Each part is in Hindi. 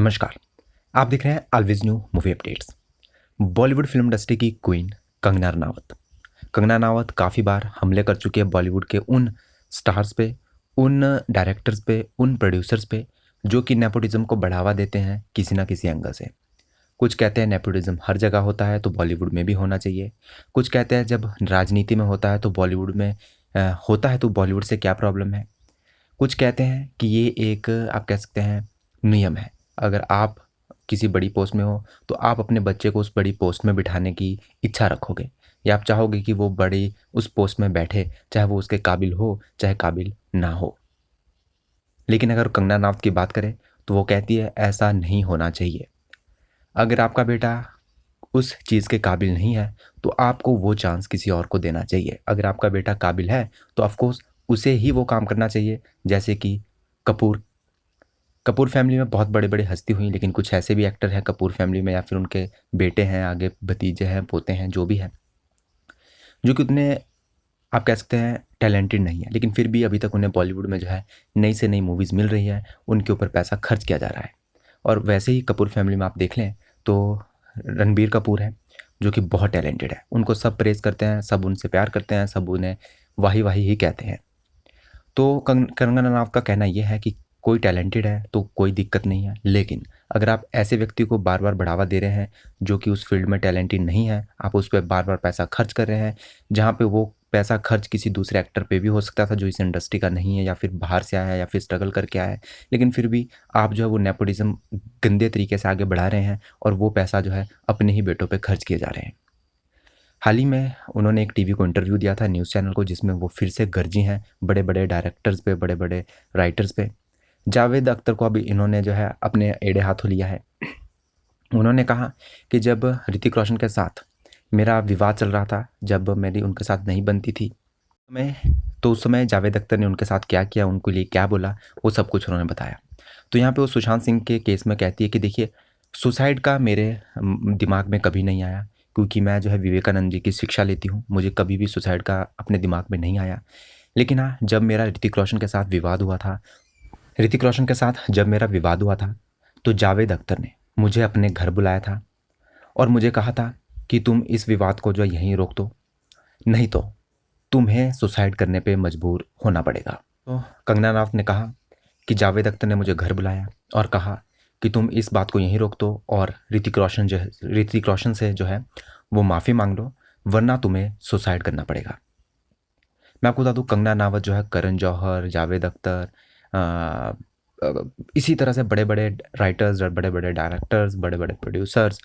नमस्कार। आप देख रहे हैं always new movie updates. Bollywood film industry की क्वीन कंगना रनावत काफ़ी बार हमले कर चुकी है बॉलीवुड के उन स्टार्स पे, उन डायरेक्टर्स पे, उन प्रोड्यूसर्स पे जो कि नेपोटिज्म को बढ़ावा देते हैं किसी ना किसी एंगल से। कुछ कहते हैं नेपोटिज्म हर जगह होता है तो बॉलीवुड में भी होना चाहिए। कुछ कहते हैं जब राजनीति में होता है तो बॉलीवुड में होता है तो बॉलीवुड से क्या प्रॉब्लम है। कुछ कहते हैं कि ये एक आप कह सकते हैं नियम है। अगर आप किसी बड़ी पोस्ट में हो तो आप अपने बच्चे को उस बड़ी पोस्ट में बिठाने की इच्छा रखोगे या आप चाहोगे कि वो बड़ी उस पोस्ट में बैठे, चाहे वो उसके काबिल हो चाहे काबिल ना हो। लेकिन अगर कंगना रनावत की बात करें तो वो कहती है ऐसा नहीं होना चाहिए। अगर आपका बेटा उस चीज़ के काबिल नहीं है तो आपको वो चांस किसी और को देना चाहिए। अगर आपका बेटा काबिल है तो ऑफ कोर्स उसे ही वो काम करना चाहिए। जैसे कि कपूर कपूर फैमिली में बहुत बड़े-बड़े हस्ती हुई, लेकिन कुछ ऐसे भी एक्टर हैं कपूर फैमिली में या फिर उनके बेटे हैं, आगे भतीजे हैं, पोते हैं, जो भी हैं, जो कि उतने आप कह सकते हैं टैलेंटेड नहीं है, लेकिन फिर भी अभी तक उन्हें बॉलीवुड में जो है नई से नई मूवीज़ मिल रही है, उनके ऊपर पैसा खर्च किया जा रहा है। और वैसे ही कपूर फैमिली में आप देख लें तो रणबीर कपूर है, जो कि बहुत टैलेंटेड है। उनको सब प्रेज़ करते हैं, सब उनसे प्यार करते हैं, सब उन्हें वाही-वाही ही कहते हैं। तो कंगना रनावत का कहना ये है कि कोई टैलेंटेड है तो कोई दिक्कत नहीं है, लेकिन अगर आप ऐसे व्यक्ति को बार-बार बढ़ावा दे रहे हैं जो कि उस फील्ड में टैलेंटेड नहीं है, आप उस पे बार-बार पैसा खर्च कर रहे हैं, जहाँ पे वो पैसा खर्च किसी दूसरे एक्टर पे भी हो सकता था जो इस इंडस्ट्री का नहीं है या फिर बाहर से आया है या फिर स्ट्रगल करके आया है, लेकिन फिर भी आप जो है वो नेपोटिज़्म गंदे तरीके से आगे बढ़ा रहे हैं और वो पैसा जो है अपने ही बेटों पे खर्च किए जा रहे हैं। हाल ही में उन्होंने एक टीवी को इंटरव्यू दिया था, न्यूज़ चैनल को, जिसमें वो फिर से गरजी हैं बड़े-बड़े डायरेक्टर्स पे, बड़े-बड़े राइटर्स पे। जावेद अख्तर को अभी इन्होंने जो है अपने एड़े हाथों लिया है। उन्होंने कहा कि जब ऋतिक रोशन के साथ मेरा विवाद चल रहा था, जब मेरी उनके साथ नहीं बनती थी, मैं तो उस समय जावेद अख्तर ने उनके साथ क्या किया, उनके लिए क्या बोला, वो सब कुछ उन्होंने बताया। तो यहाँ पे वो सुशांत सिंह के केस में कहती है कि देखिए, सुसाइड का मेरे दिमाग में कभी नहीं आया, क्योंकि मैं जो है विवेकानंद जी की शिक्षा लेती हूँ, मुझे कभी भी सुसाइड का अपने दिमाग में नहीं आया। लेकिन हाँ, जब मेरा ऋतिक रोशन के साथ जब मेरा विवाद हुआ था, तो जावेद अख्तर ने मुझे अपने घर बुलाया था और मुझे कहा था कि तुम इस विवाद को जो है यहीं रोक दो, नहीं तो तुम्हें सुसाइड करने पे मजबूर होना पड़ेगा। तो कंगना रनावत ने कहा कि जावेद अख्तर ने मुझे घर बुलाया और कहा कि तुम इस बात को यहीं रोक दो और ऋतिक रोशन से जो है वो माफ़ी मांग लो, वरना तुम्हें सुसाइड करना पड़ेगा। मैं आपको बता दूँ, कंगना रनावत जो है करण जौहर, जावेद अख्तर, अ, इसी तरह से बड़े-बड़े राइटर्स और बड़े-बड़े डायरेक्टर्स, बड़े-बड़े प्रोड्यूसर्स,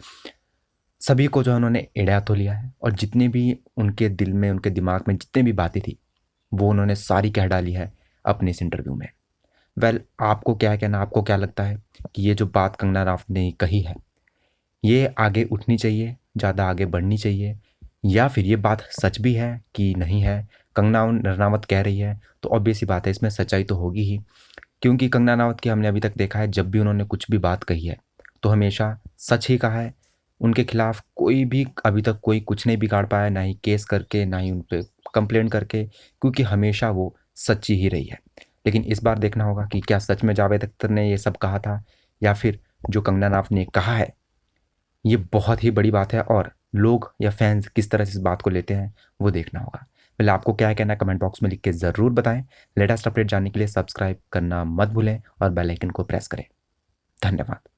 सभी को जो है उन्होंने एड़े हाथों लिया है और जितने भी उनके दिल में, उनके दिमाग में जितनी भी बातें थी, वो उन्होंने सारी कह डाली है अपने इस इंटरव्यू में। आपको क्या कहना, आपको क्या लगता है कि ये जो बात कंगना रनावत ने कही है, ये आगे उठनी चाहिए, ज़्यादा आगे बढ़नी चाहिए, या फिर ये बात सच भी है कि नहीं है? कंगना रनावत कह रही है तो ऑब्वियस सी बात है, इसमें सच्चाई तो होगी ही, क्योंकि कंगना रनावत की हमने अभी तक देखा है जब भी उन्होंने कुछ भी बात कही है तो हमेशा सच ही कहा है। उनके खिलाफ कोई भी अभी तक कोई कुछ नहीं बिगाड़ पाया, ना ही केस करके, ना ही उन पे कंप्लेंट करके, क्योंकि हमेशा वो सच्ची ही रही है। लेकिन इस बार देखना होगा कि क्या सच में जावेद अख्तर ने ये सब कहा था या फिर जो कंगना रनावत ने कहा है ये बहुत ही बड़ी बात है और लोग या फैंस किस तरह से इस बात को लेते हैं वो देखना होगा। पहले आपको क्या है कहना है कमेंट बॉक्स में लिख के ज़रूर बताएं। लेटेस्ट अपडेट जानने के लिए सब्सक्राइब करना मत भूलें और बेल आइकन को प्रेस करें। धन्यवाद।